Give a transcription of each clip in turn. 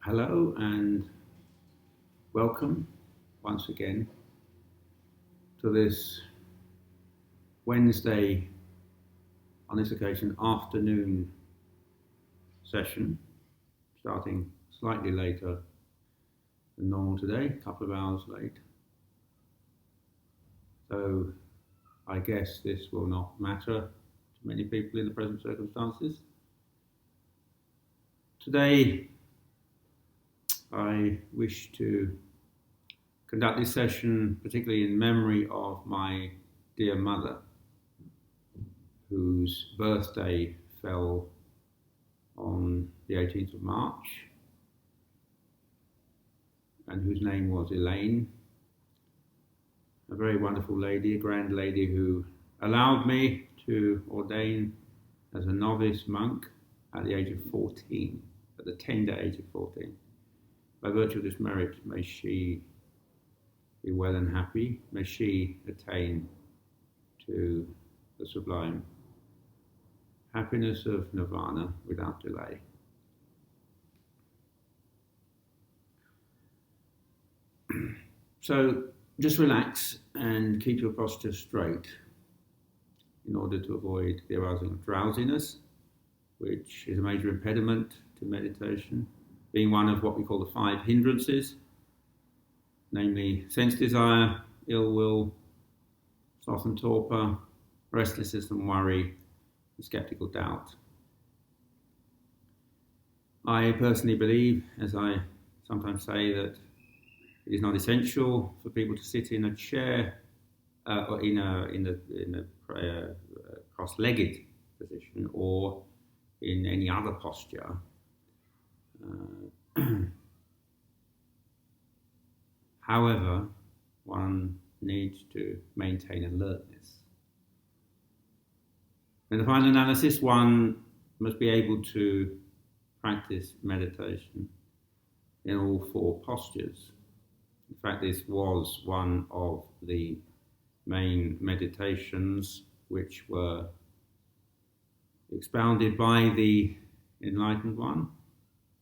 Hello and welcome once again to this Wednesday, on this occasion, afternoon session, starting slightly later than normal today, a couple of hours late. So I guess this will not matter to many people in the present circumstances. Today, I wish to conduct this session particularly in memory of my dear mother, whose birthday fell on the 18th of March, and whose name was Elaine, a very wonderful lady, a grand lady who allowed me to ordain as a novice monk at the age of 14, at the tender age of 14. By virtue of this merit, may she be well and happy. May she attain to the sublime happiness of nirvana without delay. So just relax and keep your posture straight in order to avoid the arousing of drowsiness, which is a major impediment to meditation, being one of what we call the five hindrances, namely sense desire, ill will, sloth and torpor, restlessness and worry, and skeptical doubt. I personally believe, as I sometimes say, that it is not essential for people to sit in a chair or in a cross-legged position or in any other posture. However, one needs to maintain alertness. In the final analysis, one must be able to practice meditation in all four postures. In fact, this was one of the main meditations which were expounded by the Enlightened One,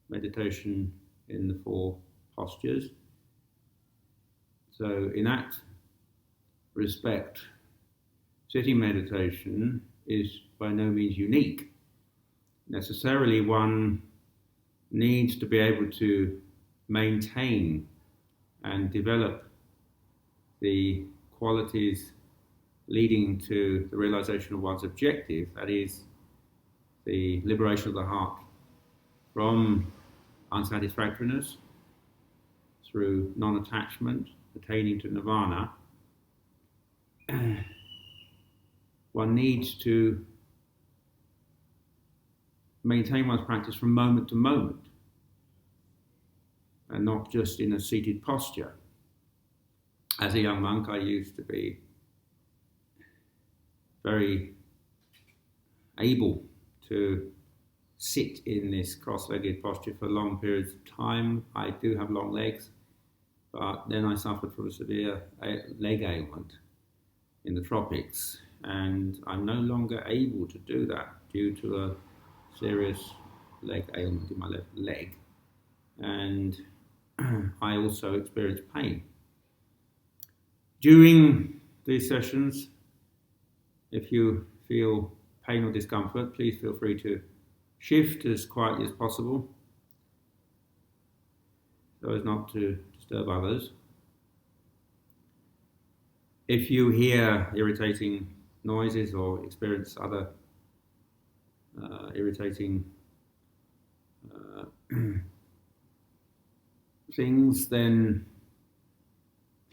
meditation in the four postures. So in that respect, sitting meditation is by no means unique. Necessarily, one needs to be able to maintain and develop the qualities leading to the realization of one's objective, that is, the liberation of the heart from unsatisfactoriness through non-attachment, attaining to nirvana. One needs to maintain one's practice from moment to moment and not just in a seated posture. As a young monk, I used to be very able to sit in this cross-legged posture for long periods of time. I do have long legs, but then I suffered from a severe leg ailment in the tropics, and I'm no longer able to do that due to a serious leg ailment in my left leg. And I also experienced pain. During these sessions, if you feel pain or discomfort, please feel free to shift as quietly as possible so as not to disturb others. If you hear irritating noises or experience other irritating things, then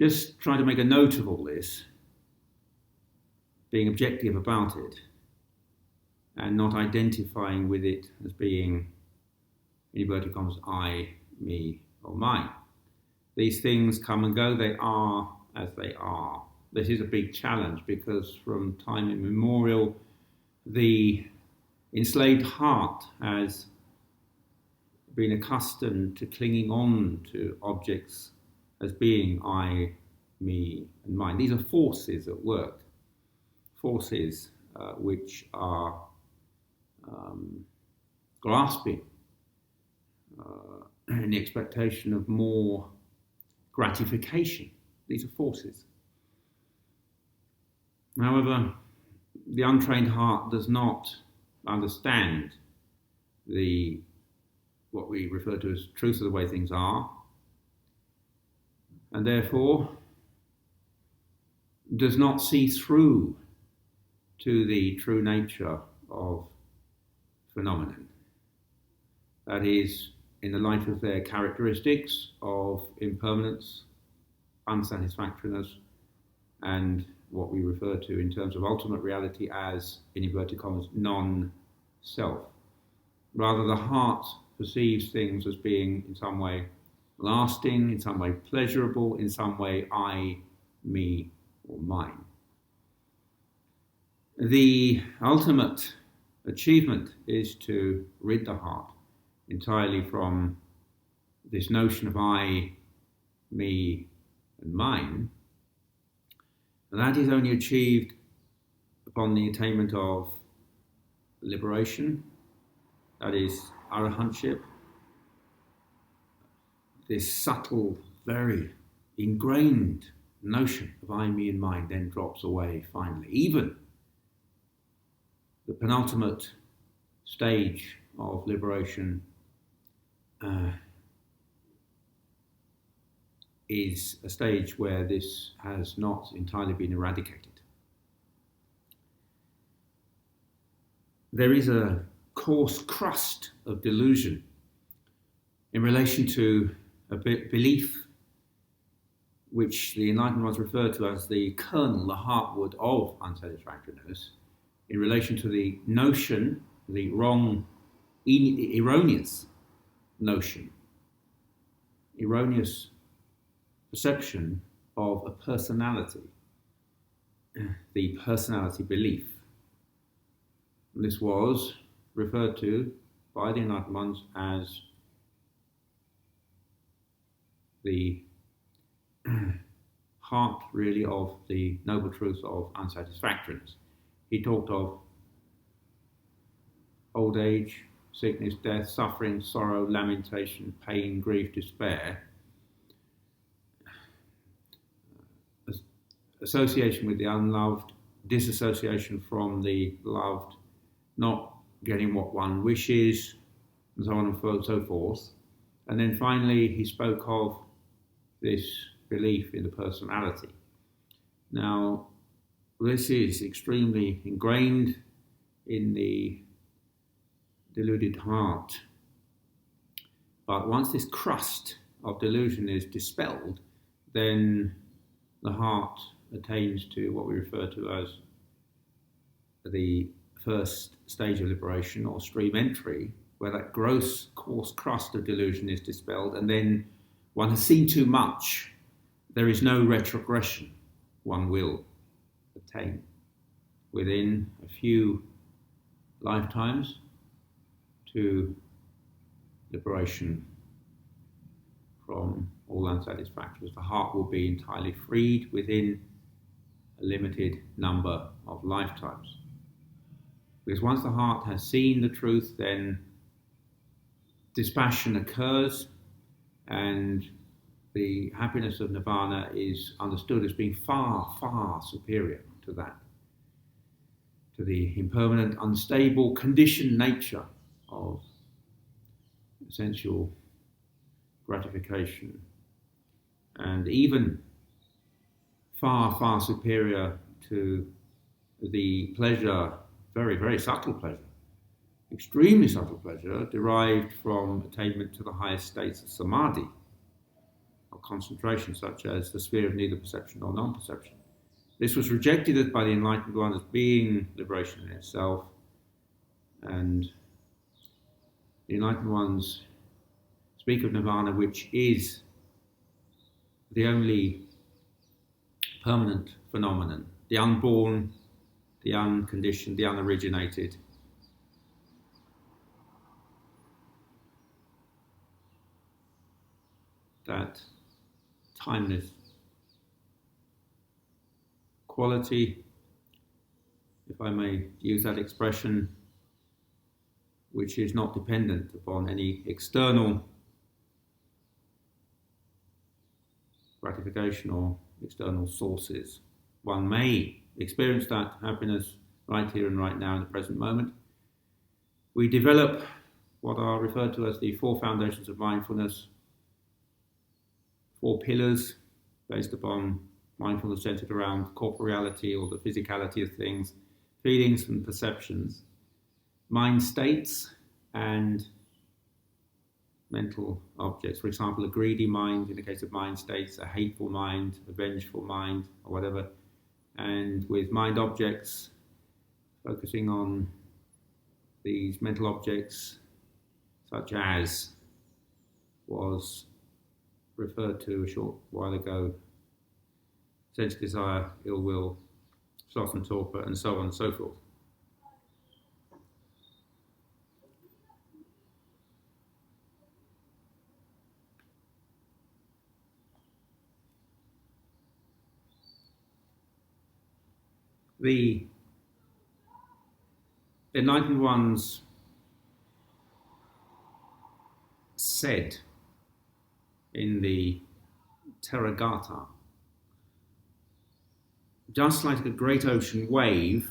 just try to make a note of all this, being objective about it and not identifying with it as being, in inverted commas, I, me, or mine. These things come and go, they are as they are. This is a big challenge because from time immemorial, the enslaved heart has been accustomed to clinging on to objects as being I, me, and mine. These are forces at work, forces which are grasping in the expectation of more gratification. These are forces. However, the untrained heart does not understand what we refer to as truth of the way things are, and therefore does not see through to the true nature of phenomenon. That is, in the light of their characteristics of impermanence, unsatisfactoriness, and what we refer to in terms of ultimate reality as, in inverted commas, non-self. Rather, the heart perceives things as being in some way lasting, in some way pleasurable, in some way I, me, or mine. The ultimate achievement is to rid the heart entirely from this notion of I, me, and mine. And that is only achieved upon the attainment of liberation, that is arahantship. This subtle, very ingrained notion of I, me, and mine then drops away finally. Even the penultimate stage of liberation is a stage where this has not entirely been eradicated. There is a coarse crust of delusion in relation to a belief which the enlightened ones refer to as the kernel, the heartwood of unsatisfactoriness, in relation to the notion, the wrong, erroneous notion, erroneous perception of a personality, the personality belief. And this was referred to by the enlightened ones as the heart, really, of the noble truth of unsatisfactoriness. He talked of old age, sickness, death, suffering, sorrow, lamentation, pain, grief, despair, association with the unloved, disassociation from the loved, not getting what one wishes, and so on and so forth. And then finally he spoke of this belief in the personality. Now, this is extremely ingrained in the deluded heart. But once this crust of delusion is dispelled, then the heart attains to what we refer to as the first stage of liberation, or stream entry, where that gross, coarse crust of delusion is dispelled, and then one has seen too much. There is no retrogression. One will attain within a few lifetimes to liberation from all unsatisfactoriness. The heart will be entirely freed within a limited number of lifetimes. Because once the heart has seen the truth, then dispassion occurs, and the happiness of nirvana is understood as being far, far superior to that, to the impermanent, unstable, conditioned nature of sensual gratification, and even far, far superior to the pleasure, very, very subtle pleasure, extremely subtle pleasure, derived from attainment to the highest states of samadhi, or concentration, such as the sphere of neither perception nor non-perception. This was rejected by the enlightened one as being liberation in itself, and the enlightened ones speak of nirvana, which is the only permanent phenomenon, the unborn, the unconditioned, the unoriginated. That timeless quality, if I may use that expression, which is not dependent upon any external gratification or external sources. One may experience that happiness right here and right now in the present moment. We develop what are referred to as the 4 foundations of mindfulness, 4 pillars based upon mindfulness centered around corporeality or the physicality of things, feelings and perceptions, mind states and mental objects. For example, a greedy mind in the case of mind states, a hateful mind, a vengeful mind, or whatever. And with mind objects, focusing on these mental objects, such as was referred to a short while ago, sense desire, ill will, sloth and torpor, and so on and so forth. The enlightened ones said in the Theragatha, just like a great ocean wave,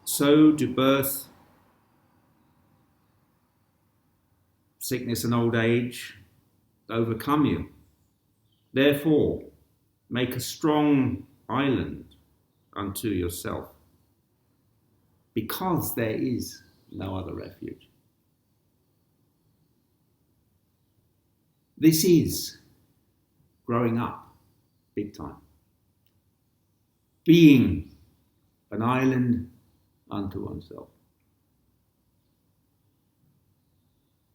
so do birth, sickness and old age overcome you. Therefore, make a strong island unto yourself, because there is no other refuge. This is growing up big time. Being an island unto oneself.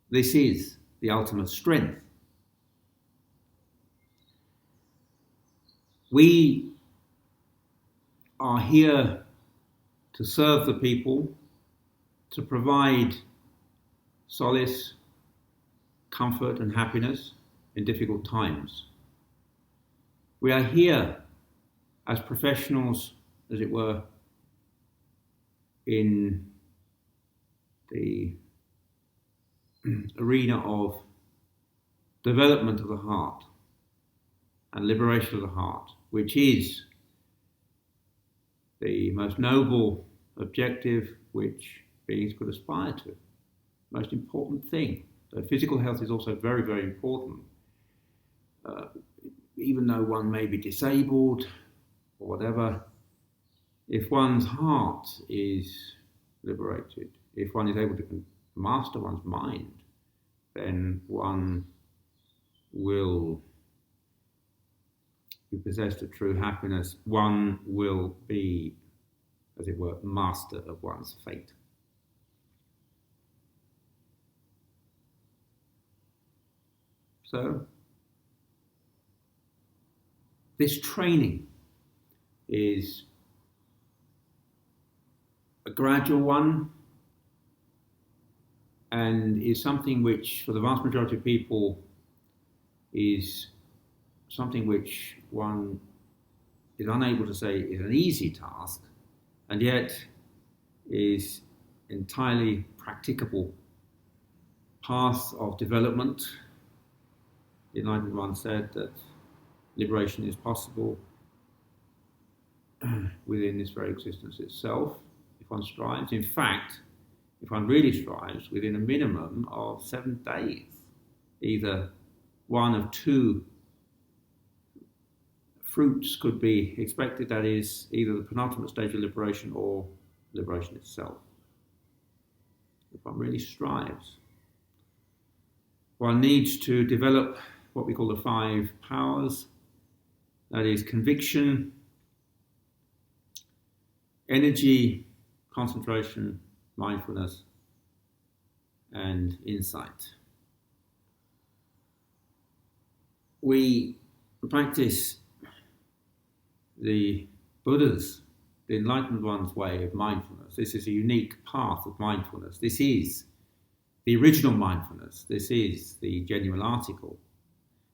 This is the ultimate strength. We are here to serve the people, to provide solace, comfort and happiness in difficult times. We are here as professionals, as it were, in the arena of development of the heart and liberation of the heart, which is the most noble objective which beings could aspire to. Most important thing. So physical health is also very, very important. Even though one may be disabled or whatever, if one's heart is liberated, if one is able to master one's mind, then one will be possessed of true happiness. One will be, as it were, master of one's fate. So, this training is a gradual one and is something which, for the vast majority of people, is something which one is unable to say is an easy task, and yet is entirely practicable path of development. The Enlightened One said that liberation is possible within this very existence itself, if one strives. In fact, if one really strives, within a minimum of 7 days, either one of 2 fruits could be expected, that is, either the penultimate stage of liberation or liberation itself. If one really strives, one needs to develop what we call the 5 powers, that is conviction, energy, concentration, mindfulness, and insight. We practice the Buddha's, the Enlightened One's way of mindfulness. This is a unique path of mindfulness. This is the original mindfulness. This is the genuine article.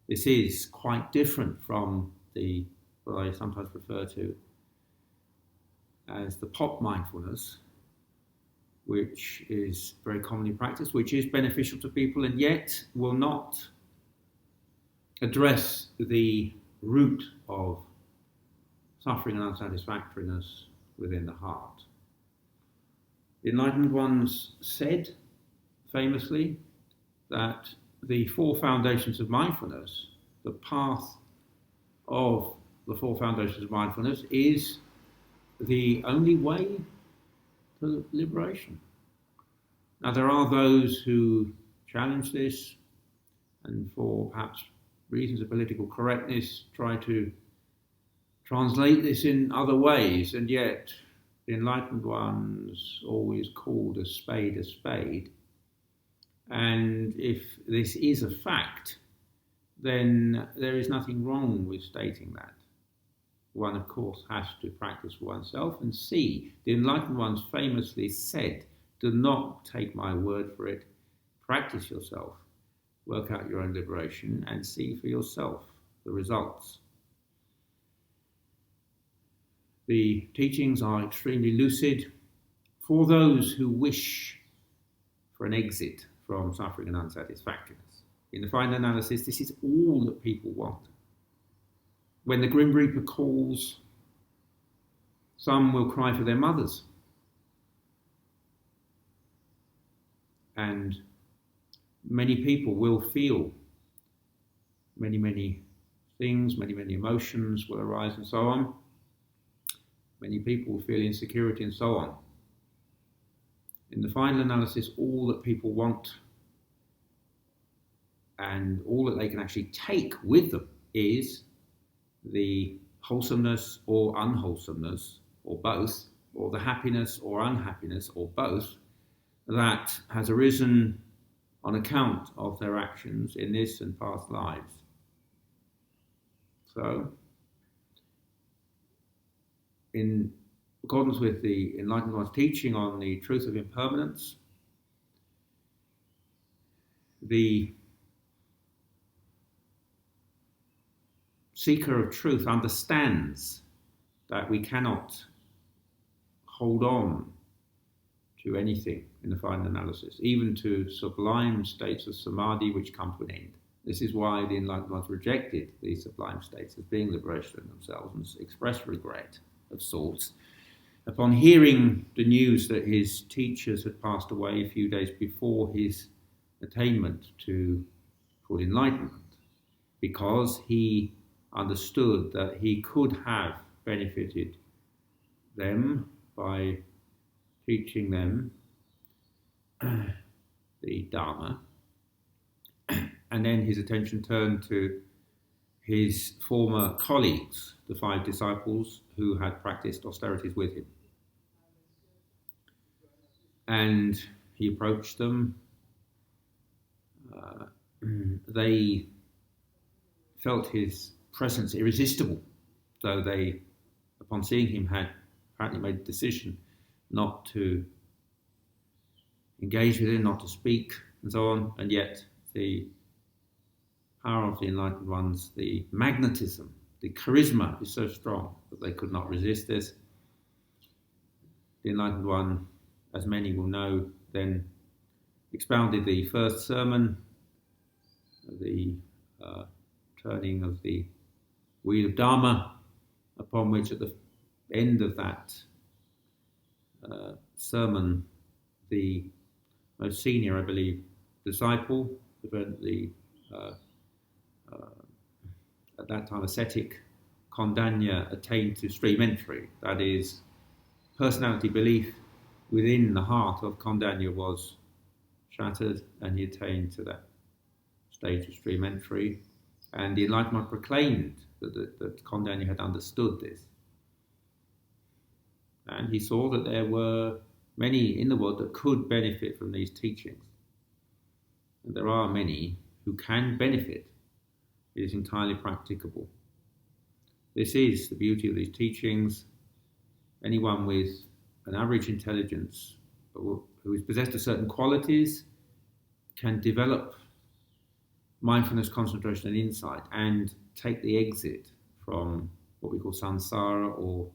This is quite different from what I sometimes refer to as the pop mindfulness, which is very commonly practiced, which is beneficial to people and yet will not address the root of suffering and unsatisfactoriness within the heart. The enlightened ones said, famously, that the four foundations of mindfulness, the path of the four foundations of mindfulness, is the only way to liberation. Now, there are those who challenge this and, for perhaps reasons of political correctness, try to translate this in other ways, and yet the enlightened ones always called a spade a spade. And if this is a fact, then there is nothing wrong with stating that. One, of course, has to practice for oneself and see. The enlightened ones famously said, do not take my word for it. Practice yourself. Work out your own liberation and see for yourself the results. The teachings are extremely lucid for those who wish for an exit from suffering and unsatisfactoriness. In the final analysis, this is all that people want. When the Grim Reaper calls, some will cry for their mothers. And many people will feel many things, many emotions will arise and so on. Many people will feel insecurity and so on. In the final analysis, all that people want and all that they can actually take with them is the wholesomeness or unwholesomeness, or both, or the happiness or unhappiness, or both, that has arisen on account of their actions in this and past lives. So, in accordance with the Enlightened One's teaching on the truth of impermanence, the seeker of truth understands that we cannot hold on to anything in the final analysis, even to sublime states of samadhi which come to an end. This is why the enlightened ones rejected these sublime states as being liberation in themselves and expressed regret of sorts upon hearing the news that his teachers had passed away a few days before his attainment to full enlightenment, because he understood that he could have benefited them by teaching them the Dharma, and then his attention turned to his former colleagues, the 5 disciples who had practiced austerities with him. And he approached them. They felt his presence irresistible, though they, upon seeing him, had apparently made a decision not to engage with him, not to speak, and so on. And yet the power of the enlightened ones, the magnetism, the charisma is so strong that they could not resist this. The enlightened one, as many will know, then expounded the first sermon, the turning of the wheel of Dharma, upon which at the end of that sermon, the most senior, I believe, disciple, at that time ascetic, Kondanya, attained to stream entry. That is, personality belief within the heart of Kondanya was shattered, and he attained to that stage of stream entry. And the Enlightenment proclaimed that Kondanya had understood this. And he saw that there were many in the world that could benefit from these teachings. And there are many who can benefit. It is entirely practicable. This is the beauty of these teachings. Anyone with an average intelligence who is possessed of certain qualities can develop mindfulness, concentration and insight and take the exit from what we call samsara, or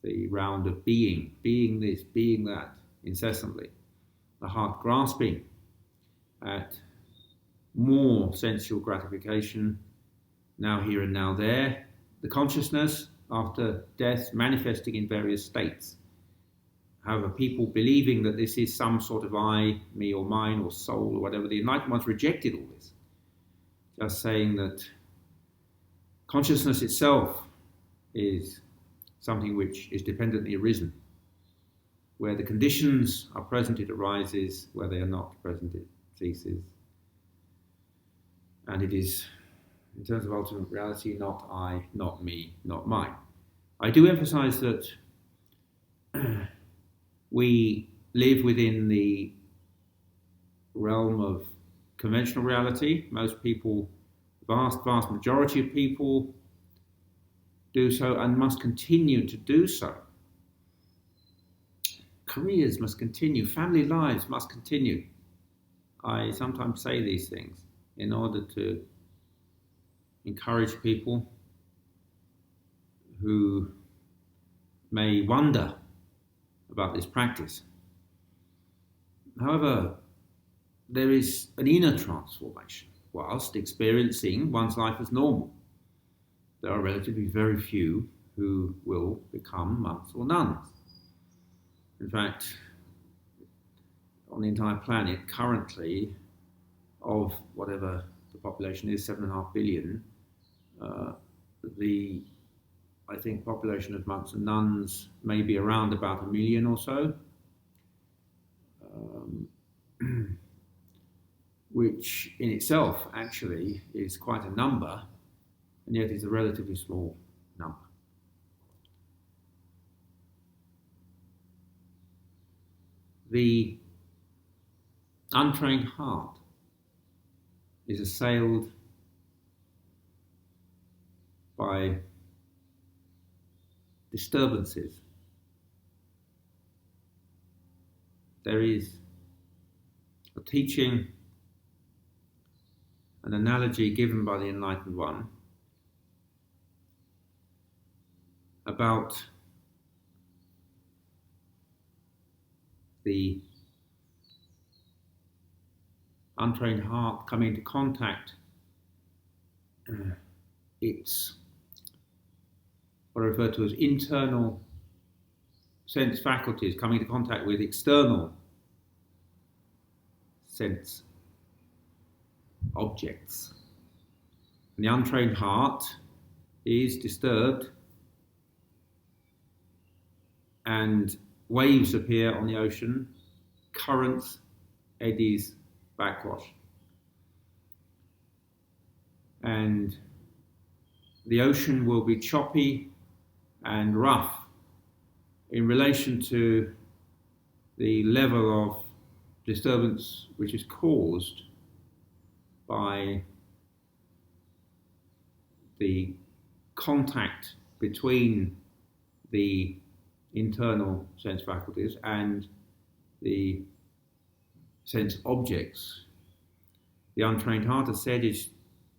the round of being this, being that, incessantly. The heart grasping at more sensual gratification now here and now there, the consciousness after death manifesting in various states. However, people believing that this is some sort of I, me or mine or soul or whatever, the enlightened ones rejected all this, just saying that consciousness itself is something which is dependently arisen. Where the conditions are present, it arises. Where they are not present, it ceases. And it is, in terms of ultimate reality, not I, not me, not mine. I do emphasize that we live within the realm of conventional reality. Most people, vast majority of people do so and must continue to do so. Careers must continue, family lives must continue. I sometimes say these things in order to encourage people who may wonder about this practice. However, there is an inner transformation whilst experiencing one's life as normal. There are relatively very few who will become monks or nuns. In fact, on the entire planet currently, of whatever the population is, 7.5 billion, the population of monks and nuns may be around about 1 million or so, which in itself actually is quite a number, and yet is a relatively small number. The untrained heart is assailed by disturbances. There is a teaching, an analogy given by the Enlightened One about the untrained heart coming into contact, it's what I refer to as internal sense faculties coming into contact with external sense objects. And the untrained heart is disturbed and waves appear on the ocean, currents, eddies, backwash. And the ocean will be choppy and rough in relation to the level of disturbance which is caused by the contact between the internal sense faculties and the sense objects. The untrained heart, as said, is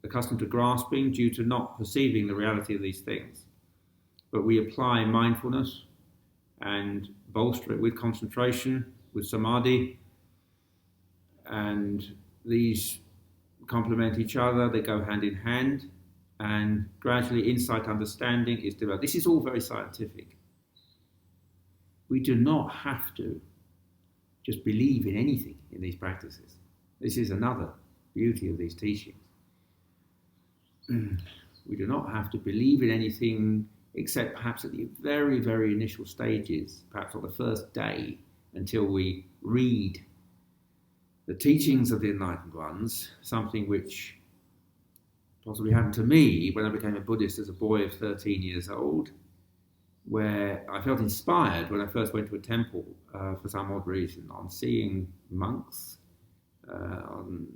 accustomed to grasping due to not perceiving the reality of these things. But we apply mindfulness and bolster it with concentration, with samadhi, and these complement each other, they go hand in hand, and gradually insight understanding is developed. This is all very scientific. We do not have to just believe in anything in these practices. This is another beauty of these teachings. We do not have to believe in anything except perhaps at the very, very initial stages, perhaps on the first day, until we read the teachings of the Enlightened Ones, something which possibly happened to me when I became a Buddhist as a boy of 13 years old, where I felt inspired when I first went to a temple for some odd reason, on seeing monks, on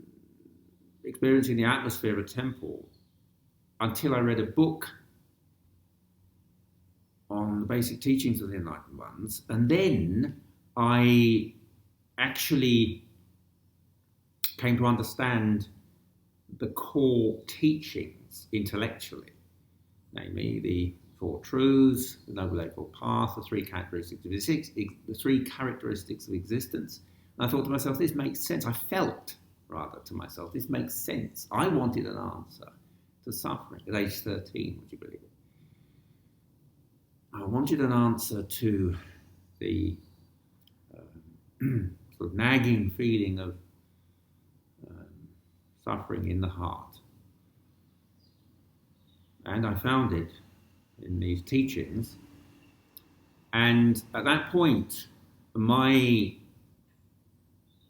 experiencing the atmosphere of a temple, until I read a book on the basic teachings of the Enlightened Ones, and then I actually came to understand the core teachings intellectually, namely the Four Truths, the Noble Eightfold Path, the three characteristics of existence. And I thought to myself, this makes sense. I felt, rather, to myself, this makes sense. I wanted an answer. to suffering at age 13, would you believe it? I wanted an answer to the sort of nagging feeling of suffering in the heart. And I found it in these teachings. And at that point, my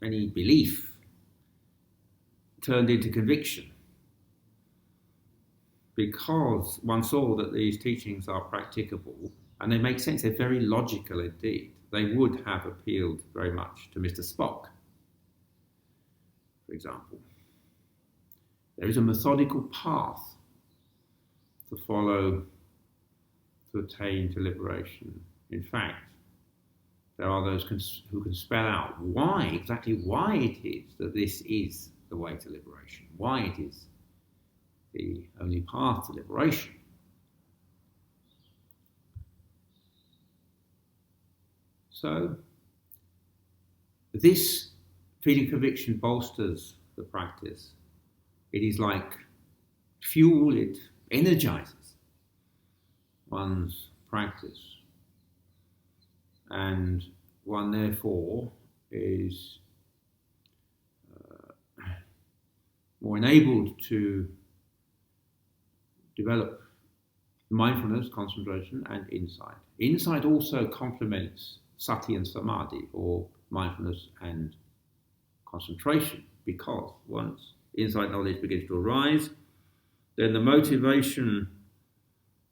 any belief turned into conviction, because one saw that these teachings are practicable and they make sense. They're very logical indeed. They would have appealed very much to Mr. Spock, for example. There is a methodical path to follow to attain to liberation. In fact, there are those who can spell out exactly why it is that this is the way to liberation, why it is the only path to liberation. So, this feeling conviction bolsters the practice. It is like fuel, it energizes one's practice. And one therefore is more enabled to develop mindfulness, concentration, and insight. Insight also complements sati and samadhi, or mindfulness and concentration, because once insight knowledge begins to arise, then the motivation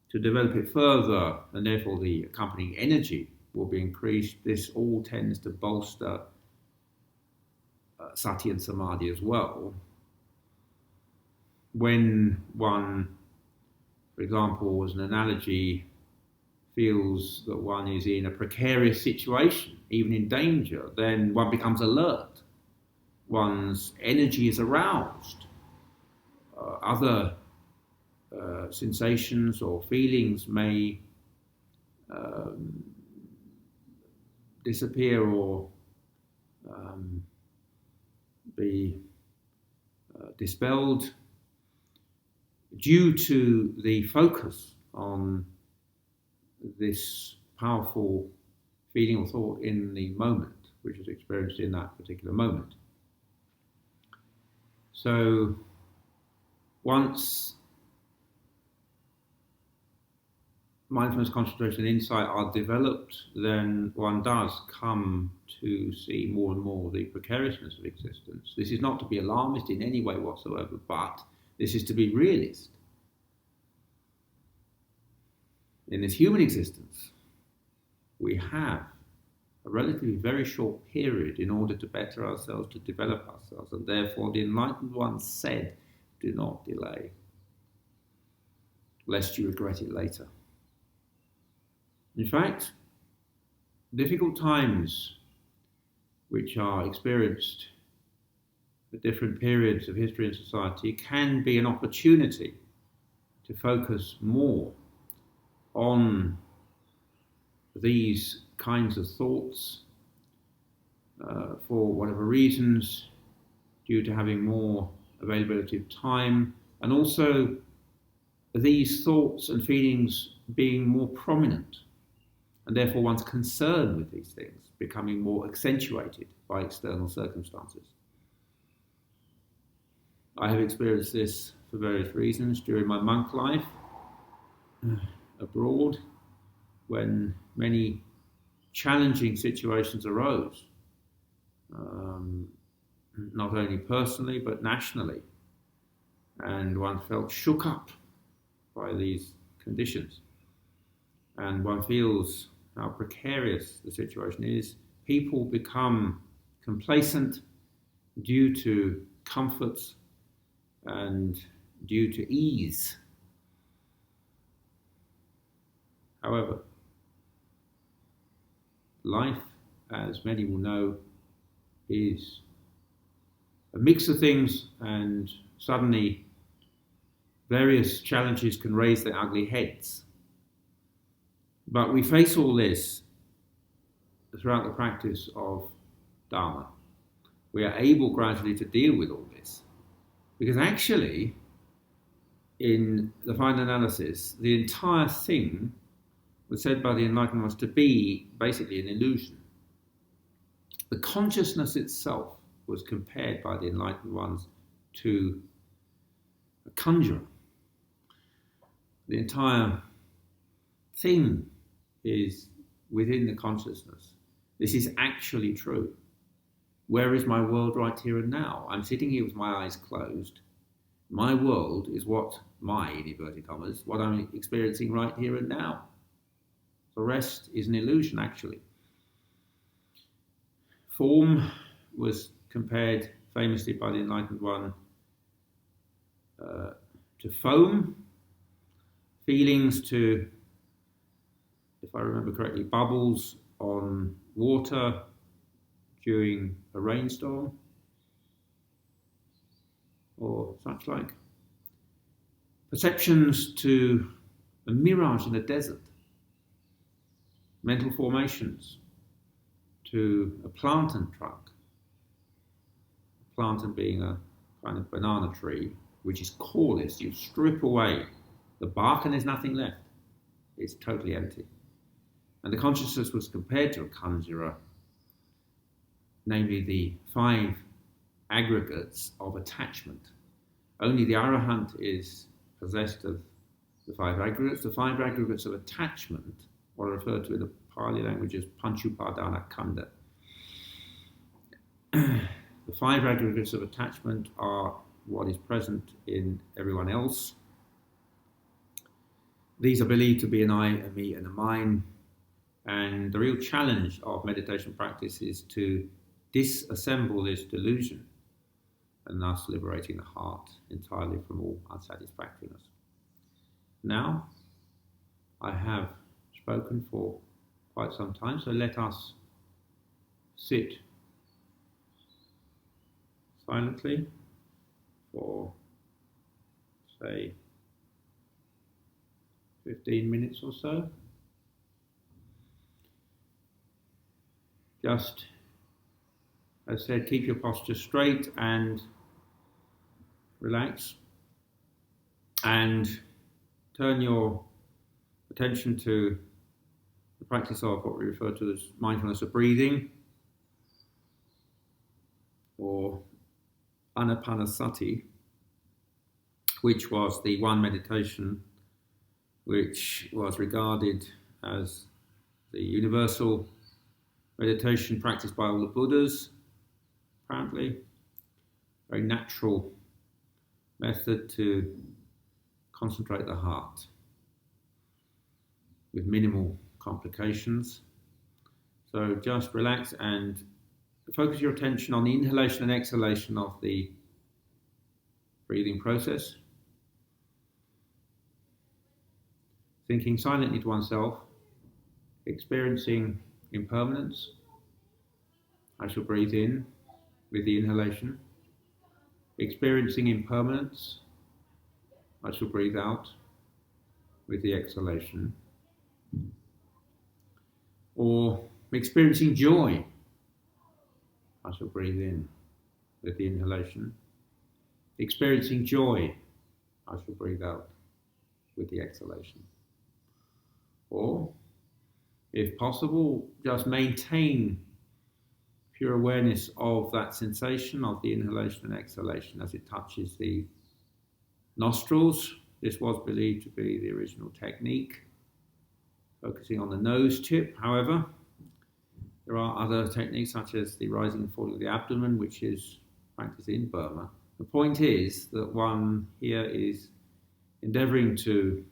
to develop it further, and therefore the accompanying energy, will be increased. This all tends to bolster sati and samadhi as well. When one, for example, as an analogy, feels that one is in a precarious situation, even in danger, then one becomes alert. One's energy is aroused. Other sensations or feelings may disappear or be dispelled due to the focus on this powerful feeling or thought in the moment, which is experienced in that particular moment. So once mindfulness, concentration, and insight are developed, then one does come to see more and more the precariousness of existence. This is not to be alarmist in any way whatsoever, but this is to be realist. In this human existence, we have a relatively very short period in order to better ourselves, to develop ourselves, and therefore the enlightened ones said, do not delay, lest you regret it later. In fact, difficult times which are experienced at different periods of history and society can be an opportunity to focus more on these kinds of thoughts for whatever reasons, due to having more availability of time, and also these thoughts and feelings being more prominent, and therefore one's concern with these things becoming more accentuated by external circumstances. I have experienced this for various reasons during my monk life abroad, when many challenging situations arose, not only personally but nationally, and one felt shook up by these conditions, and one feels how precarious the situation is. People become complacent due to comforts and due to ease. However, life, as many will know, is a mix of things, and suddenly various challenges can raise their ugly heads. But we face all this throughout the practice of Dharma. We are able gradually to deal with all this, because actually in the final analysis, the entire thing was said by the Enlightened Ones to be basically an illusion. The consciousness itself was compared by the Enlightened Ones to a conjurer. The entire thing is within the consciousness. This is actually true. Where is my world right here and now? I'm sitting here with my eyes closed. My world is what in inverted commas, what I'm experiencing right here and now. The rest is an illusion, actually. Form was compared famously by the Enlightened One to foam, feelings to, if I remember correctly, bubbles on water during a rainstorm or such like. Perceptions to a mirage in a desert. Mental formations to a plantain trunk. A plantain being a kind of banana tree, which is coreless. You strip away the bark and there's nothing left. It's totally empty. And the consciousness was compared to a conjurer, namely the 5 aggregates of attachment. Only the Arahant is possessed of the 5 aggregates. The 5 aggregates of attachment are referred to in the Pali language as Panchupadana Kanda. The 5 aggregates of attachment are what is present in everyone else. These are believed to be an I, a me, and a mine. And the real challenge of meditation practice is to disassemble this delusion and thus liberating the heart entirely from all unsatisfactoriness. Now, I have spoken for quite some time, so let us sit silently for, say, 15 minutes or so. Just, as I said, keep your posture straight and relax, and turn your attention to the practice of what we refer to as mindfulness of breathing, or Anapanasati, which was the one meditation which was regarded as the universal meditation practiced by all the Buddhas, apparently. Very natural method to concentrate the heart with minimal complications. So just relax and focus your attention on the inhalation and exhalation of the breathing process. Thinking silently to oneself, experiencing impermanence. I shall breathe in with the inhalation. Experiencing impermanence. I shall breathe out with the exhalation. Or experiencing joy. I shall breathe in with the inhalation. Experiencing joy. I shall breathe out with the exhalation. Or, if possible, just maintain pure awareness of that sensation of the inhalation and exhalation as it touches the nostrils. This was believed to be the original technique, focusing on the nose tip. However, there are other techniques such as the rising and falling of the abdomen, which is practiced in Burma. The point is that one here is endeavouring to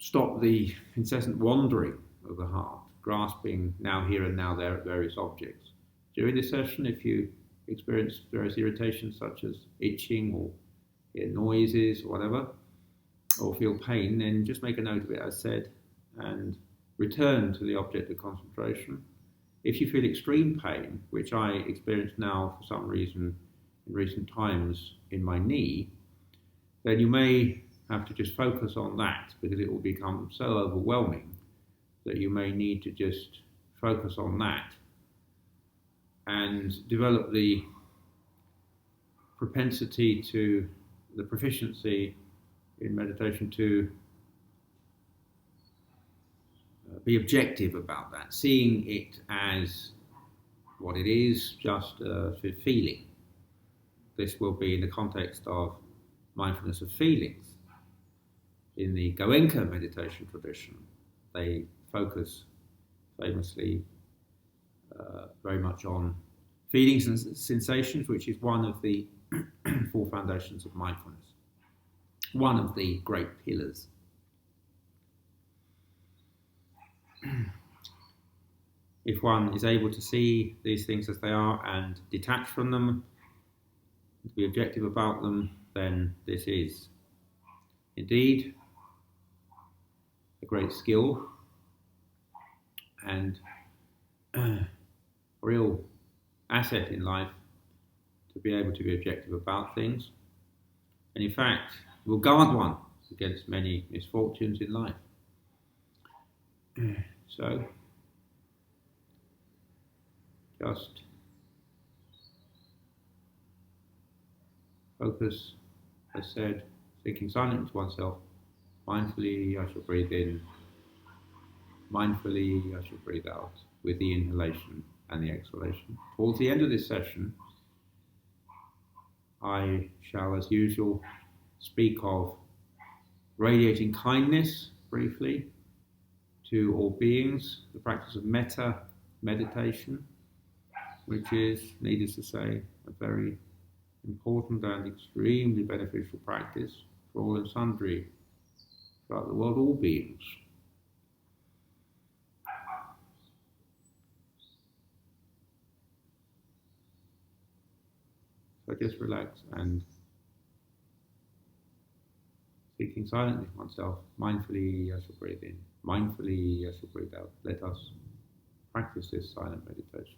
stop the incessant wandering of the heart, grasping now here and now there at various objects. During this session, if you experience various irritations such as itching or hear noises or whatever, or feel pain, then just make a note of it as said and return to the object of concentration. If you feel extreme pain, which I experience now for some reason in recent times in my knee, then you may have to just focus on that, because it will become so overwhelming that you may need to just focus on that and develop the propensity to the proficiency in meditation to be objective about that, seeing it as what it is, just a feeling. This will be in the context of mindfulness of feelings. In the Goenka meditation tradition, they focus famously very much on feelings and sensations, which is one of the four foundations of mindfulness, one of the great pillars. If one is able to see these things as they are and detach from them, to be objective about them, then this is indeed a great skill and a real asset in life to be able to be objective about things, and in fact will guard one against many misfortunes in life. So just focus, as said, thinking silently to oneself. Mindfully I shall breathe in, mindfully I shall breathe out, with the inhalation and the exhalation. Towards the end of this session, I shall, as usual, speak of radiating kindness briefly to all beings, the practice of Metta meditation, which is, needless to say, a very important and extremely beneficial practice for all and sundry throughout the world, all beings. So just relax and speaking silently to oneself, mindfully I shall breathe in, mindfully I shall breathe out. Let us practice this silent meditation.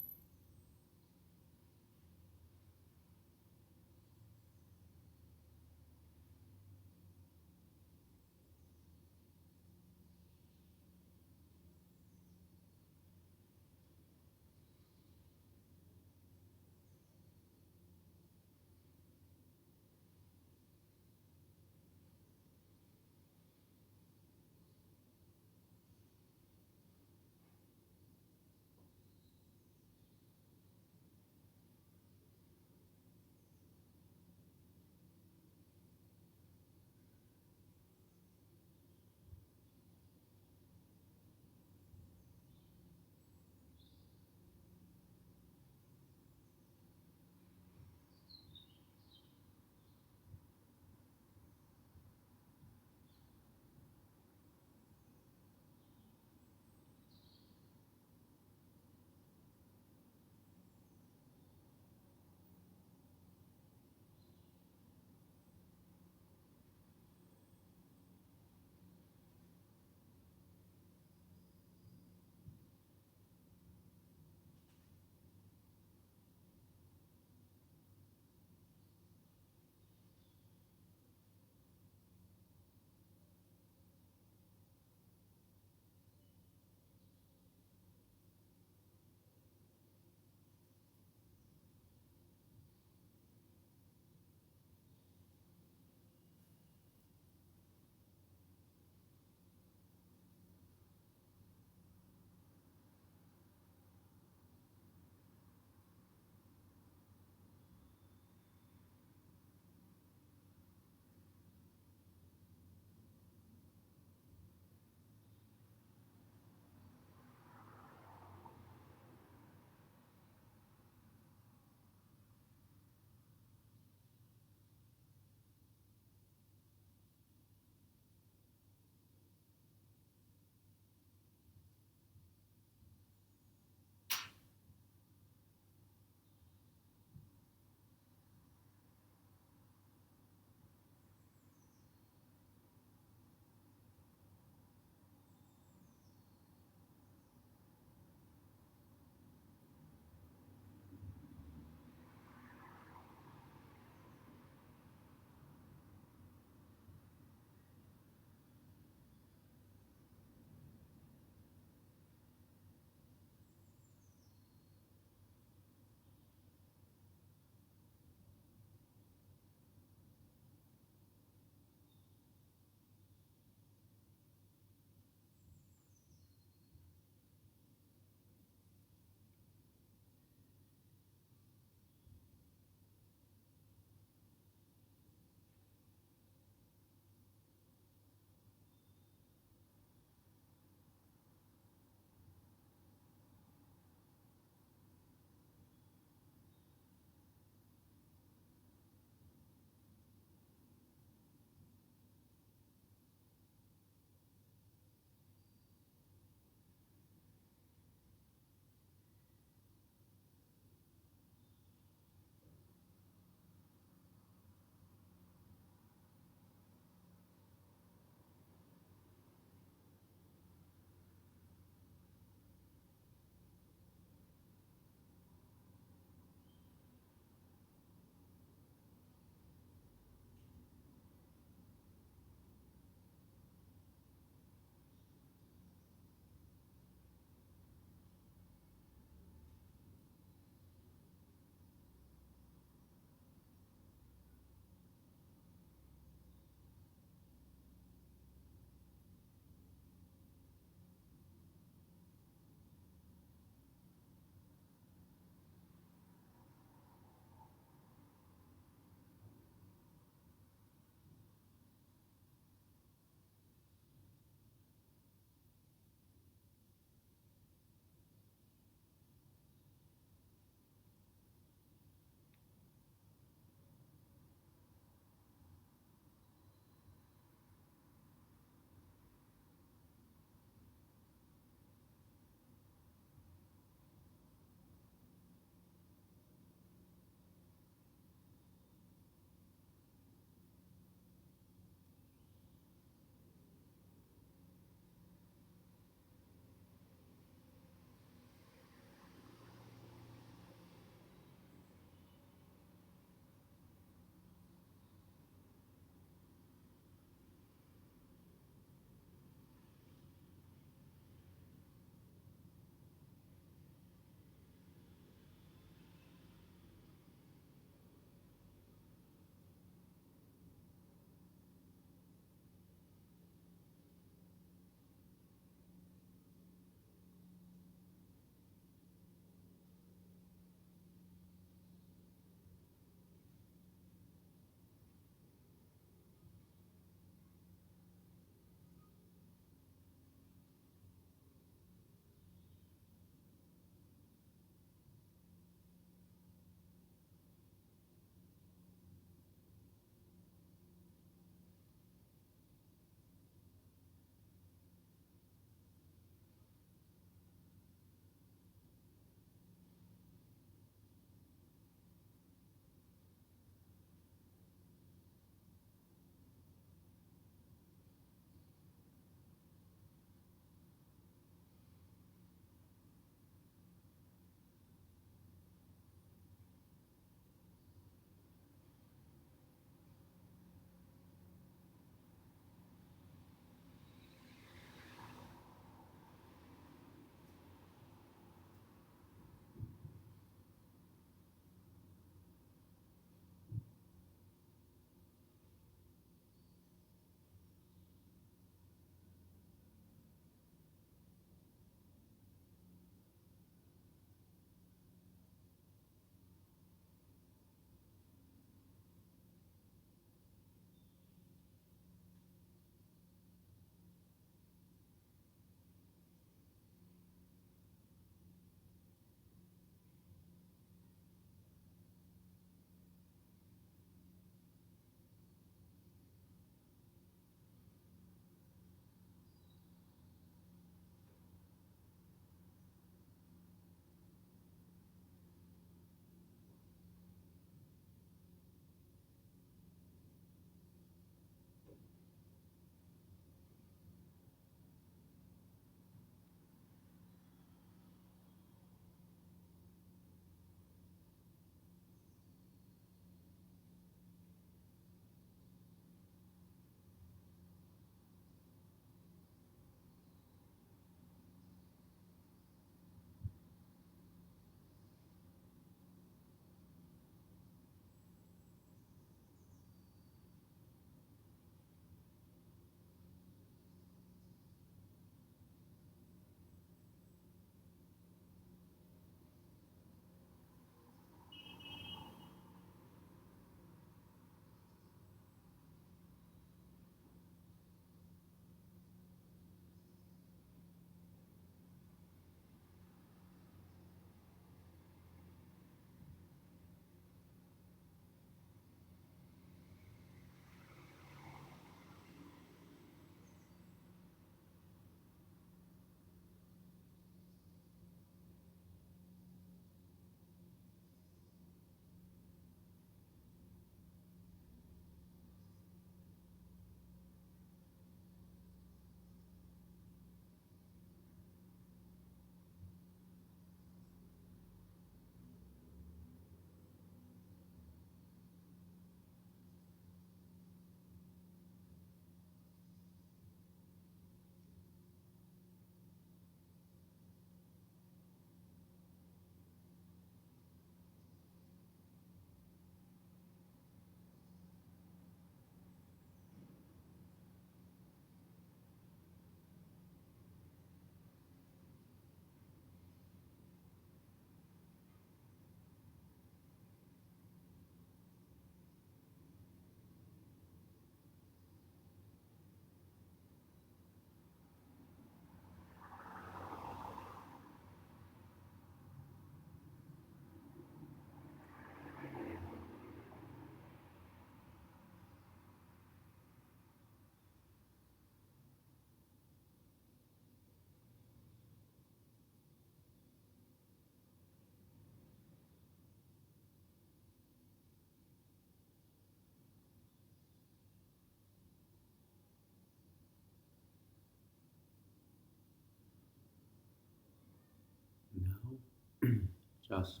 Just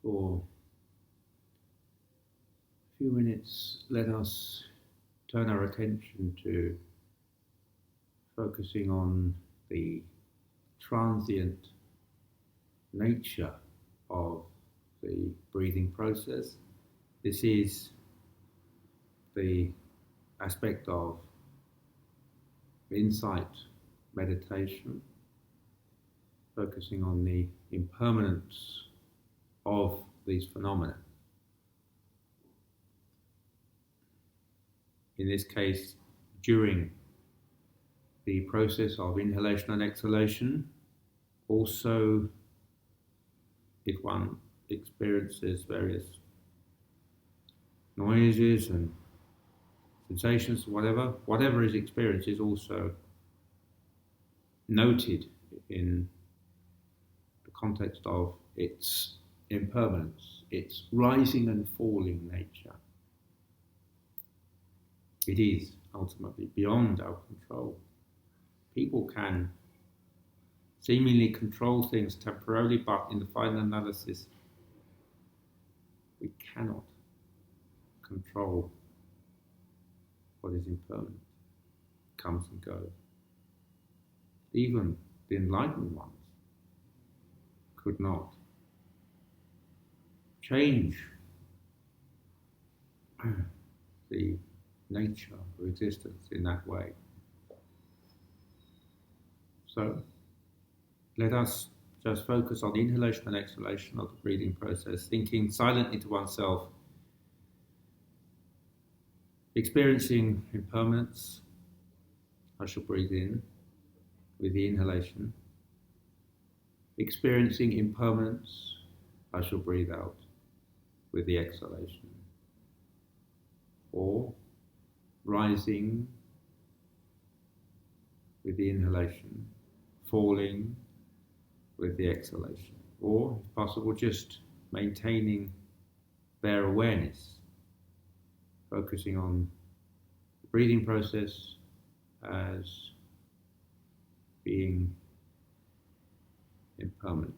for a few minutes, let us turn our attention to focusing on the transient nature of the breathing process. This is the aspect of insight meditation, focusing on the impermanence of these phenomena. In this case, during the process of inhalation and exhalation, also if one experiences various noises and sensations, whatever is experienced is also noted in the context of its impermanence, its rising and falling nature. It is ultimately beyond our control. People can seemingly control things temporarily, but in the final analysis, we cannot control what is impermanent, comes and goes. Even the enlightened ones could not change the nature of existence in that way. So let us just focus on the inhalation and exhalation of the breathing process, thinking silently to oneself, experiencing impermanence. I shall breathe in with the inhalation. Experiencing impermanence, I shall breathe out with the exhalation. Or rising with the inhalation, falling with the exhalation. Or, if possible, just maintaining their awareness, focusing on the breathing process as being impermanent.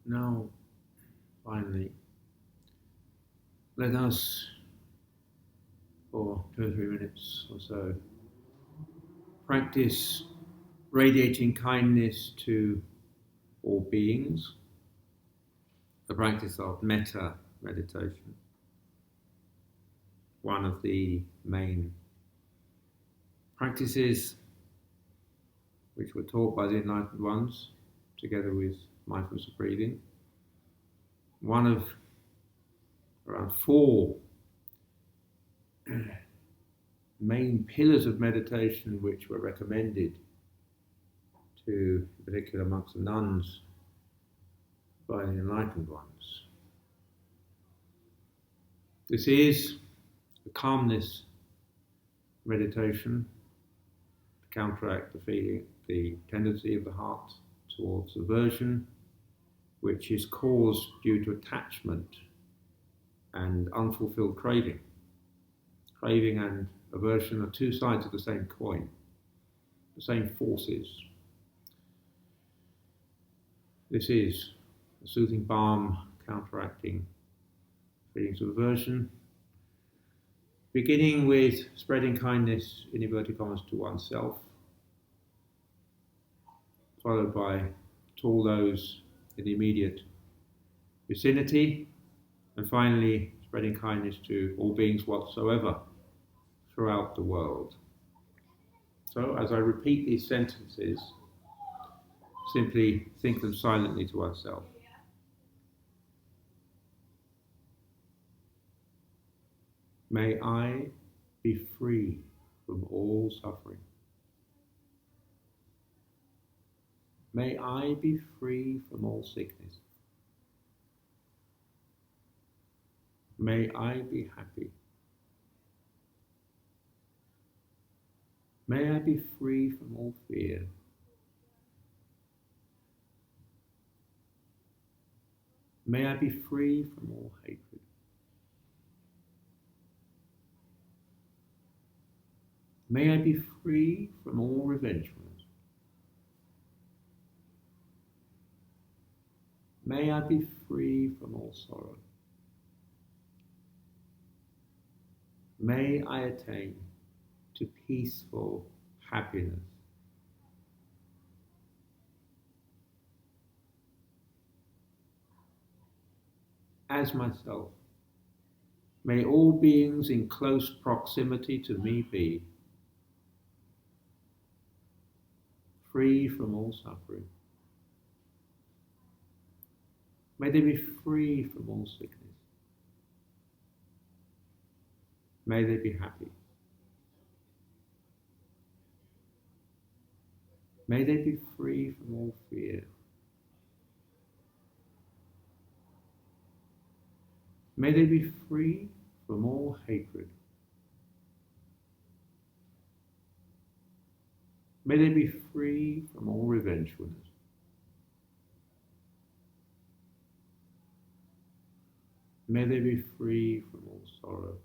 Now, finally, let us, for 2 or 3 minutes or so, practice radiating kindness to all beings, the practice of Metta meditation, one of the main practices which were taught by the Enlightened Ones, together with mindfulness of breathing. One of around 4 main pillars of meditation which were recommended to, in particular, monks and nuns by the Enlightened Ones. This is the Calmness Meditation to counteract the tendency of the heart towards aversion, which is caused due to attachment and unfulfilled craving. Craving and aversion are 2 sides of the same coin, the same forces. This is a soothing balm counteracting feelings of aversion, beginning with spreading kindness in inverted commas to oneself, followed by to all those in the immediate vicinity, and finally spreading kindness to all beings whatsoever throughout the world. So as I repeat these sentences, simply think them silently to oneself. May I be free from all suffering. May I be free from all sickness. May I be happy. May I be free from all fear. May I be free from all hatred. May I be free from all revengefulness. May I be free from all sorrow. May I attain to peaceful happiness. As myself, may all beings in close proximity to me be free from all suffering. May they be free from all sickness. May they be happy. May they be free from all fear. May they be free from all hatred. May they be free from all revengefulness. May they be free from all sorrow.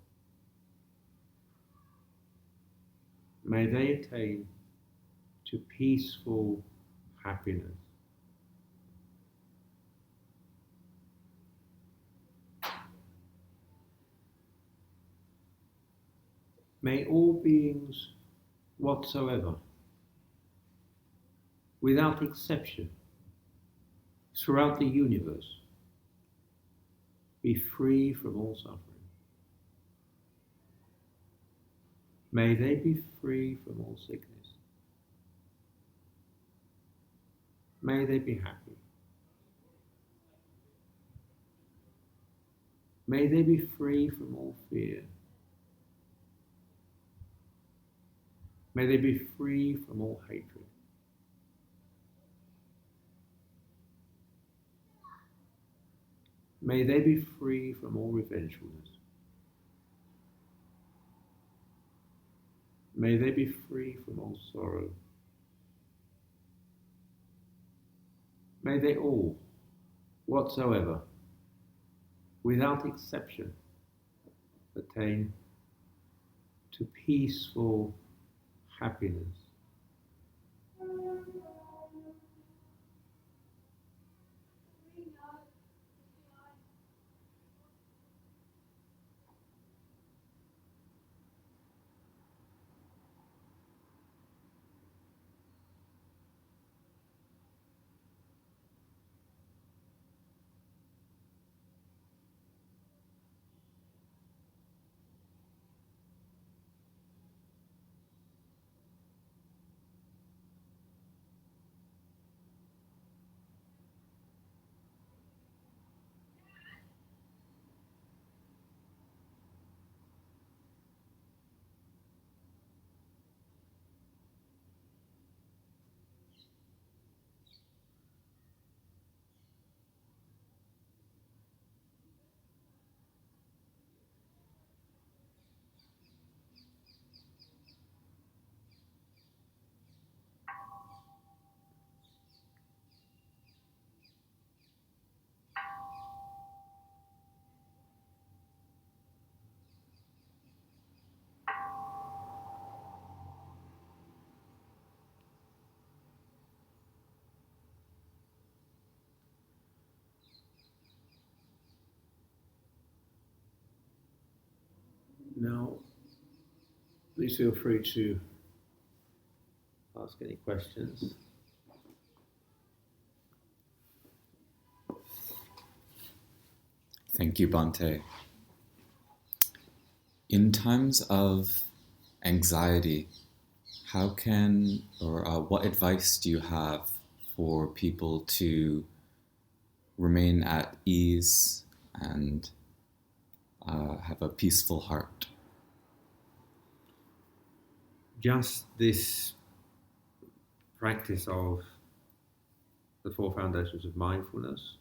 May they attain to peaceful happiness. May all beings whatsoever, without exception, throughout the universe, be free from all suffering. May they be free from all sickness. May they be happy. May they be free from all fear. May they be free from all hatred. May they be free from all revengefulness. May they be free from all sorrow. May they all, whatsoever, without exception, attain to peaceful happiness. Now, please feel free to ask any questions. Thank you, Bhante. In times of anxiety, how can, or what advice do you have for people to remain at ease and have a peaceful heart? Just this practice of the four foundations of mindfulness,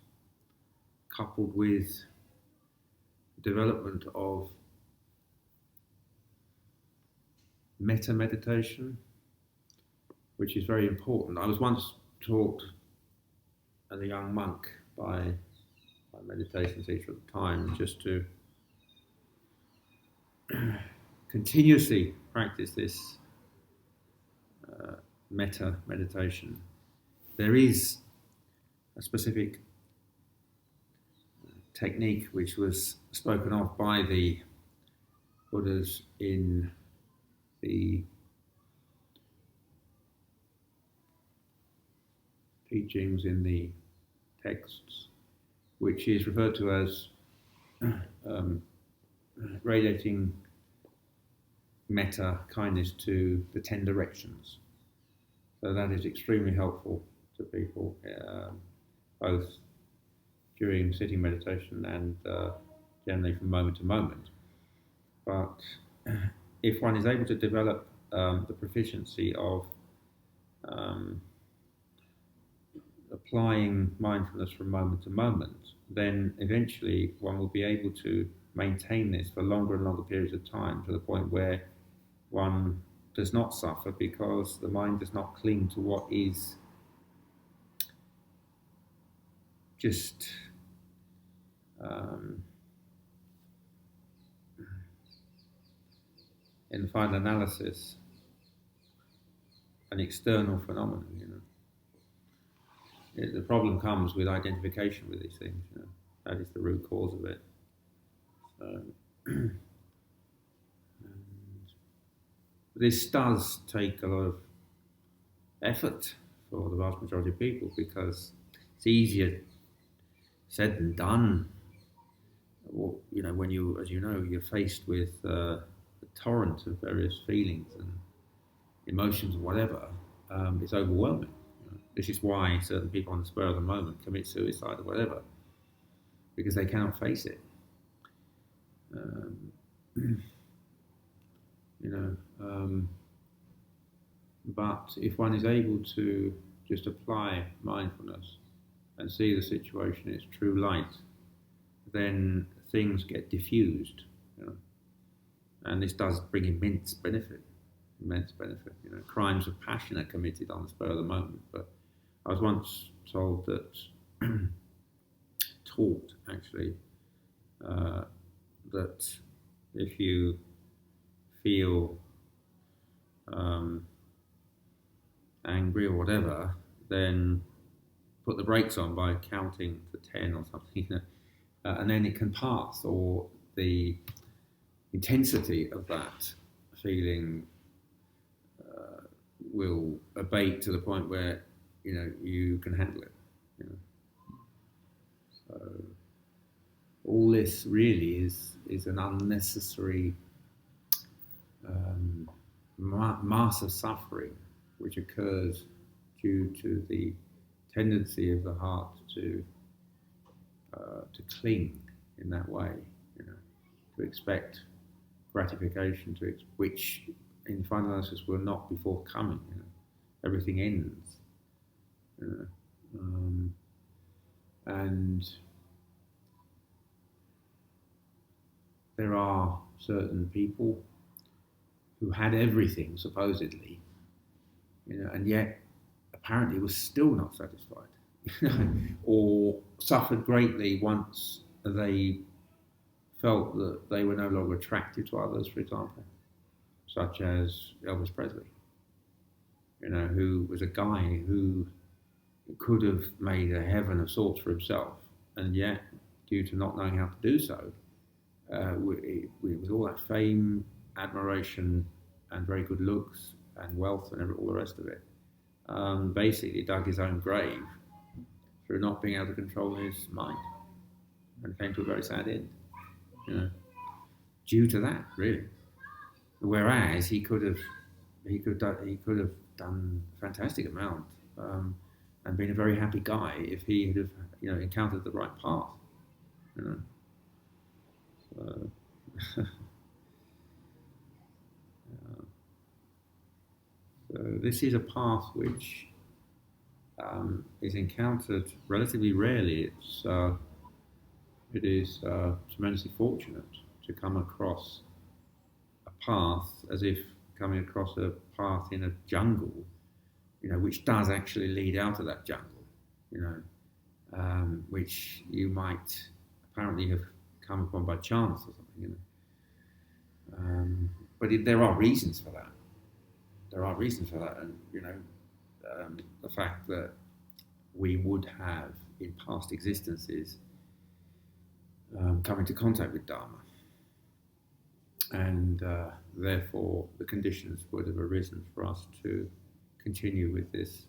coupled with the development of Metta meditation, which is very important. I was once taught as a young monk by my meditation teacher at the time just to continuously practice this Metta meditation. There is a specific technique which was spoken of by the Buddhas in the teachings, in the texts, which is referred to as radiating metta, kindness to the 10 directions. So that is extremely helpful to people, both during sitting meditation and generally from moment to moment. But if one is able to develop the proficiency of applying mindfulness from moment to moment, then eventually one will be able to maintain this for longer and longer periods of time, to the point where one does not suffer because the mind does not cling to what is just in the final analysis an external phenomenon. The problem comes with identification with these things. That is the root cause of it. So, this does take a lot of effort for the vast majority of people, because it's easier said than done. When you're faced with a torrent of various feelings and emotions and whatever, it's overwhelming. This is why certain people on the spur of the moment commit suicide or whatever, because they cannot face it. But if one is able to just apply mindfulness and see the situation in its true light, then things get diffused, and this does bring immense benefit. Crimes of passion are committed on the spur of the moment, but I was once told that, taught actually, that if you feel angry or whatever, then put the brakes on by counting to 10 or something, and then it can pass, or the intensity of that feeling will abate to the point where you can handle it. So all this really is an unnecessary mass of suffering which occurs due to the tendency of the heart to cling in that way, to expect gratification, which in final analysis will not be forthcoming. Everything ends, and there are certain people who had everything supposedly, and yet apparently was still not satisfied, or suffered greatly once they felt that they were no longer attracted to others, for example, such as Elvis Presley, who was a guy who could have made a heaven of sorts for himself, and yet, due to not knowing how to do so, with all that fame, admiration, and very good looks and wealth and all the rest of it, basically dug his own grave through not being able to control his mind, and came to a very sad end, due to that, really. Whereas he could have done a fantastic amount, and been a very happy guy if he had encountered the right path. So, so this is a path which is encountered relatively rarely. It is tremendously fortunate to come across a path, as if coming across a path in a jungle, which does actually lead out of that jungle, which you might apparently have come upon by chance or something, but there are reasons for that. And the fact that we would have in past existences come into contact with Dharma, and therefore the conditions would have arisen for us to continue with this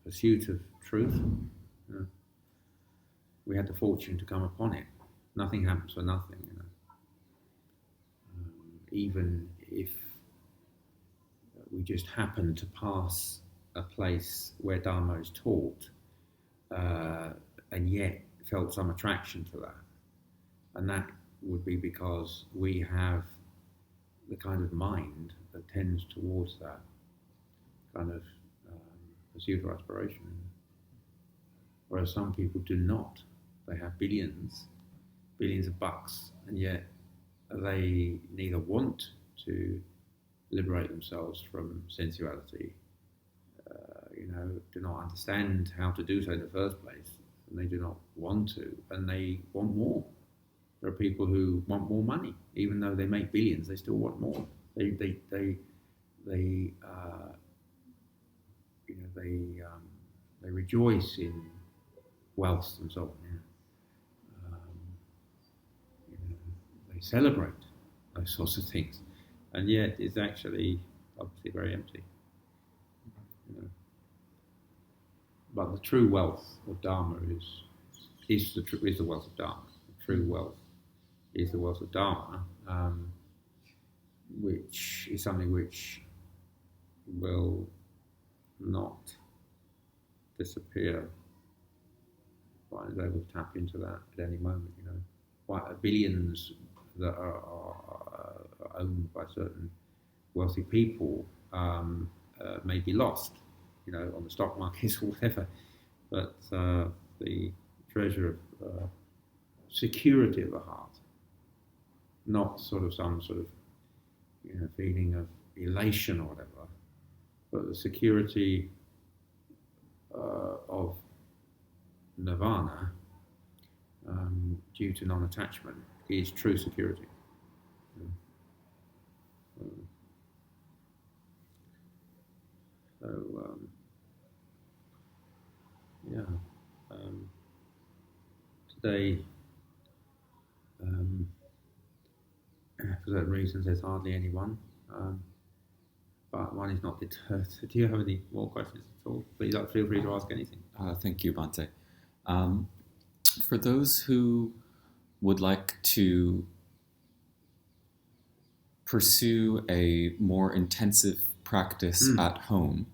pursuit of truth. We had the fortune to come upon it. Nothing happens for nothing, even if we just happen to pass a place where Dharma is taught, and yet felt some attraction to that. And that would be because we have the kind of mind that tends towards that kind of pursuit or aspiration. Whereas some people do not. They have billions of bucks, and yet they neither want to liberate themselves from sensuality, do not understand how to do so in the first place, and they do not want to, and they want more. There are people who want more money, even though they make billions, they still want more. They rejoice in wealth and so on. They celebrate those sorts of things, and yet it's actually obviously very empty. But the true wealth of Dharma is the wealth of Dharma. The true wealth is the wealth of Dharma, which is something which will not disappear. One is able to tap into that at any moment. Billions that are owned by certain wealthy people may be lost, on the stock markets or whatever. But the treasure of security of the heart, not some sort of feeling of elation or whatever, but the security of nirvana, due to non-attachment, is true security. Today, for certain reasons, there's hardly anyone, but one is not deterred. Do you have any more questions at all? Please feel free to ask anything. Thank you, Bhante. For those who would like to pursue a more intensive practice at home,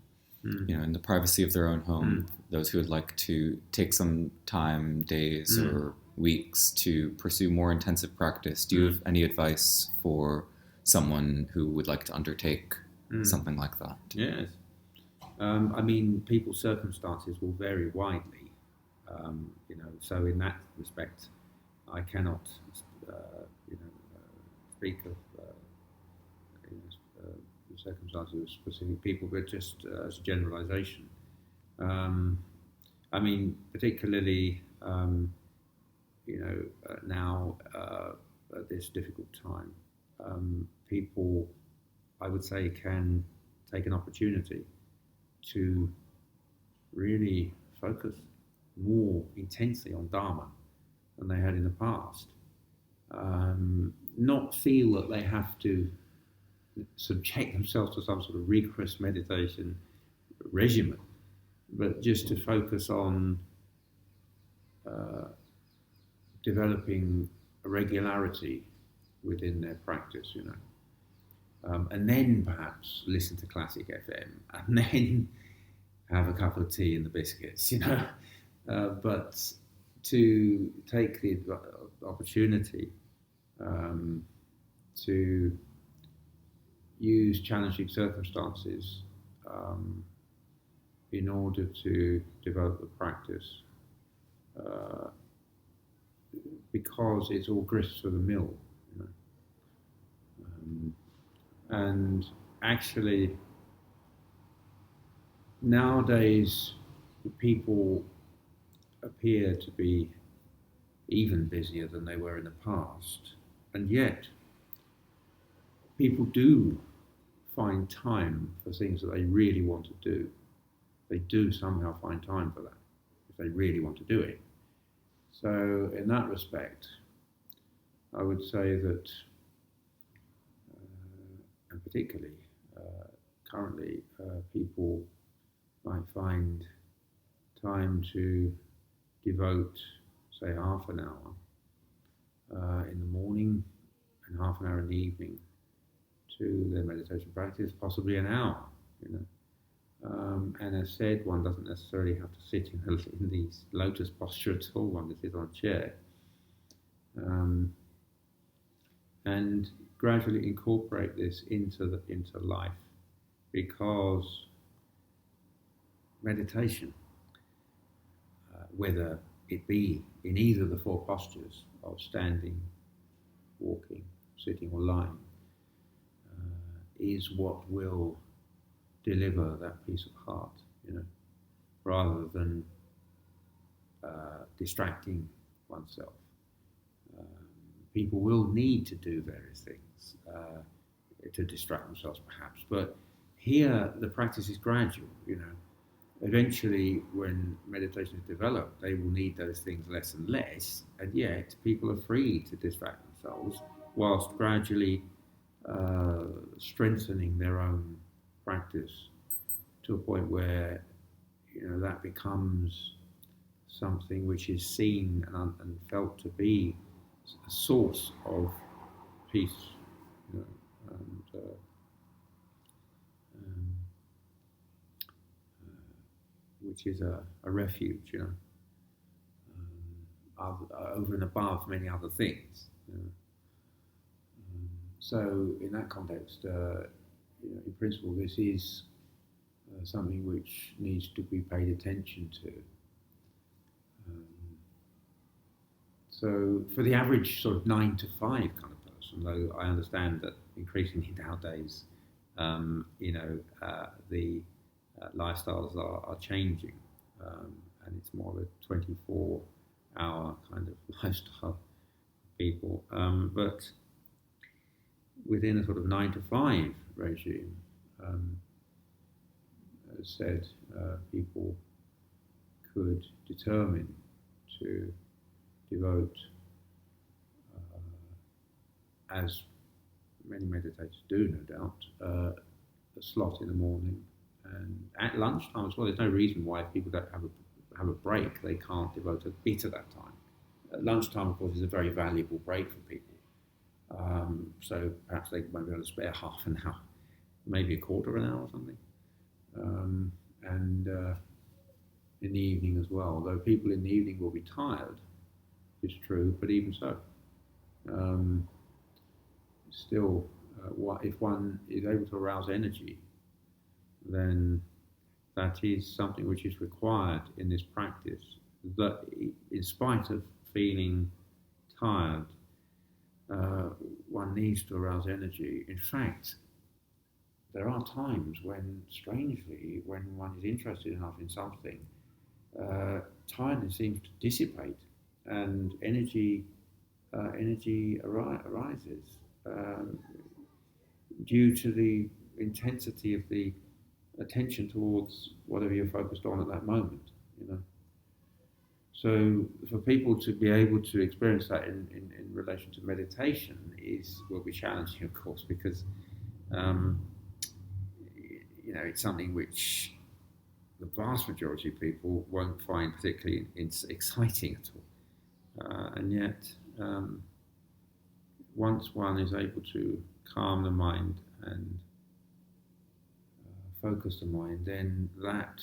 in the privacy of their own home, those who would like to take some time, days or weeks, to pursue more intensive practice, do you have any advice for someone who would like to undertake something like that? Yes. People's circumstances will vary widely. So in that respect, I cannot, speak of the circumstances of specific people, but just as a generalization. Particularly, now at this difficult time, people, I would say, can take an opportunity to really focus more intensely on Dharma than they had in the past. Not feel that they have to subject themselves to some sort of rigorous meditation regimen, but just to focus on developing a regularity within their practice, and then perhaps listen to classic FM, and then have a cup of tea and the biscuits, but to take the opportunity to use challenging circumstances in order to develop the practice, because it's all grist for the mill, and actually nowadays people appear to be even busier than they were in the past, and yet people do find time for things that they really want to do. They do somehow find time for that if they really want to do it. So in that respect, I would say that, and particularly currently, people might find time to devote, say, half an hour in the morning and half an hour in the evening to their meditation practice, possibly an hour, and as said, one doesn't necessarily have to sit in the lotus posture at all. One can sit on a chair, and gradually incorporate this into life, because meditation, whether it be in either of the four postures of standing, walking, sitting or lying, is what will deliver that peace of heart, rather than distracting oneself. People will need to do various things to distract themselves, perhaps, but here the practice is gradual. Eventually, when meditation is developed, they will need those things less and less, and yet people are free to distract themselves whilst gradually strengthening their own practice to a point where that becomes something which is seen and felt to be a source of peace, and which is a refuge, over and above many other things. So in that context, in principle, this is something which needs to be paid attention to. So for the average sort of 9 to 5 kind of person, though I understand that increasingly nowadays, the lifestyles are changing, and it's more of a 24-hour kind of lifestyle people. But within a sort of 9 to 5 regime, as said, people could determine to devote, as many meditators do, no doubt, a slot in the morning and at lunchtime as well. There's no reason why if people don't have a break, they can't devote a bit of that time. Lunchtime, of course, is a very valuable break for people. So perhaps they won't be able to spare half an hour, maybe a quarter of an hour or something. And in the evening as well, though people in the evening will be tired, it's true, but even so, still, if one is able to arouse energy, then that is something which is required in this practice, that in spite of feeling tired, one needs to arouse energy. In fact, there are times when, strangely, when one is interested enough in something, tiredness seems to dissipate and energy arises due to the intensity of the attention towards whatever you're focused on at that moment. So for people to be able to experience that in relation to meditation will be challenging, of course, because it's something which the vast majority of people won't find particularly exciting at all. And yet, once one is able to calm the mind and focus the mind, then that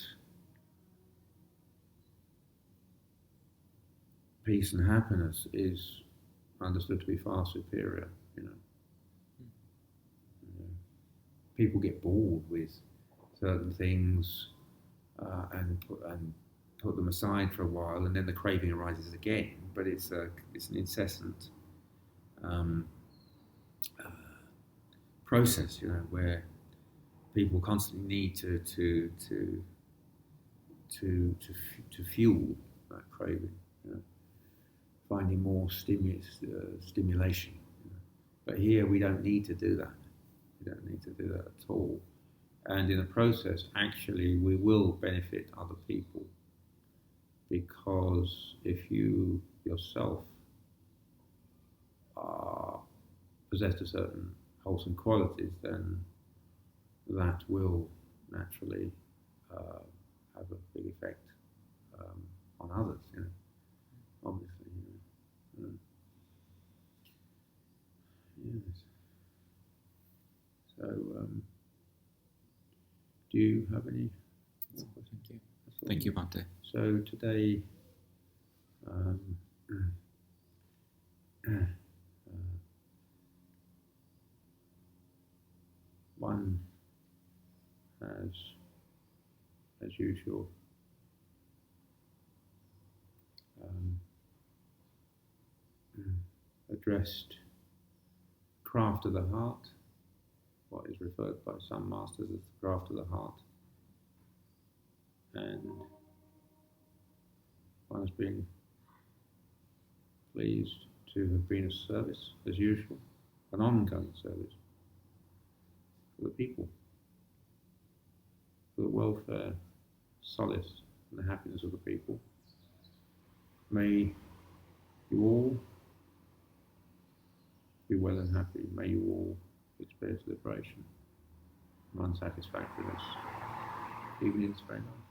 peace and happiness is understood to be far superior. People get bored with certain things and put them aside for a while, and then the craving arises again. But it's an incessant process, where people constantly need to fuel that craving, finding more stimulation. But here we don't need to do that. We don't need to do that at all. And in the process, actually, we will benefit other people, because if you yourself possess a certain wholesome qualities, then that will naturally have a big effect on others, obviously. Yes. So, do you have any? Thank you. Thank you, Bhante. So today, one has, as usual, addressed craft of the heart, what is referred by some masters as the craft of the heart, and one has been pleased to have been of service, as usual, an ongoing service for the people, for the welfare, solace, and the happiness of the people. May you all be well and happy. May you all experience liberation and unsatisfactoriness, even in this very life.